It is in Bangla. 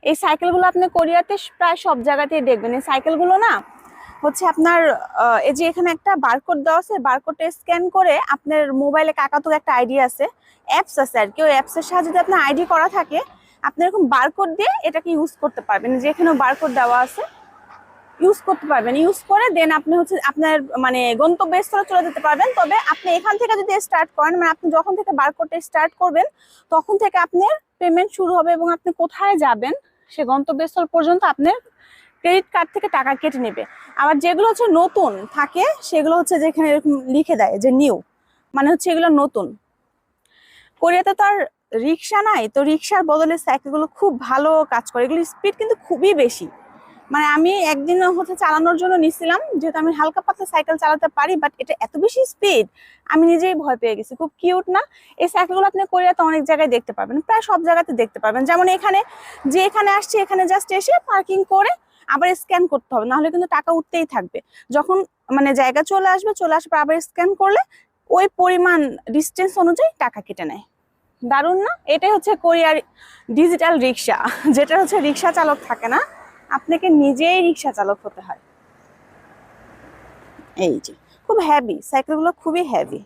এই সাইকেলগুলো আপনি কোরিয়াতে প্রায় সব জায়গাতেই দেখবেন। এই সাইকেলগুলো না হচ্ছে আপনার এই যে এখানে একটা বারকোড দেওয়া আছে, বারকোডে স্ক্যান করে আপনার মোবাইলে কাকাতুক একটা আইডি আছে, অ্যাপস আছে আর কি, ওই অ্যাপসের সাহায্যে যদি আপনার আইডি করা থাকে আপনি এরকম বারকোড দিয়ে এটাকে ইউজ করতে পারবেন। যেখানেও বারকোড দেওয়া আছে ইউজ করতে পারবেন, ইউজ করে দেন আপনি হচ্ছে আপনার মানে গন্তব্যস্থলে চলে যেতে পারবেন। তবে আপনি এখান থেকে যদি স্টার্ট করেন, মানে আপনি যখন থেকে বারকোডটা স্টার্ট করবেন তখন থেকে আপনার পেমেন্ট শুরু হবে এবং আপনি কোথায় যাবেন সে গন্তব্যস্থল পর্যন্ত আপনার ক্রেডিট কার্ড থেকে টাকা কেটে নেবে। আবার যেগুলো হচ্ছে নতুন থাকে সেগুলো হচ্ছে যেখানে এরকম লিখে দেয় যে নিউ, মানে হচ্ছে এগুলো নতুন। কোরিয়াতে তো আর রিক্সা নাই, তো রিক্সার বদলে সাইকেলগুলো খুব ভালো কাজ করে, এগুলোর স্পিড কিন্তু খুবই বেশি। মানে আমি একদিন হচ্ছে চালানোর জন্য নিছিলাম, যেহেতু আমি হালকা পাতলা সাইকেল চালাতে পারি, বাট এটা এত বেশি স্পিড আমি নিজেই ভয় পেয়ে গেছি। খুব কিউট না? এই সাইকেলগুলো আপনি কোরিয়াতে অনেক জায়গায় দেখতে পাবেন, প্রায় সব জায়গাতে দেখতে পাবেন। যেমন এখানে যে এখানে আসছে এখানে জাস্ট এসে পার্কিং করে আবার স্ক্যান করতে হবে, নাহলে কিন্তু টাকা উঠতেই থাকবে। যখন মানে জায়গা চলে আসবে, চলে আসার পর আবার স্ক্যান করলে ওই পরিমাণ ডিস্টেন্স অনুযায়ী টাকা কেটে নেয়। দারুণ না? এটাই হচ্ছে কোরিয়ার ডিজিটাল রিক্সা, যেটা হচ্ছে রিক্সা চালক থাকে না, আপনাকে নিজেই রিক্সা চালক হতে হয়। এই যে খুব হেভি সাইকেলগুলো, খুবই হেভি।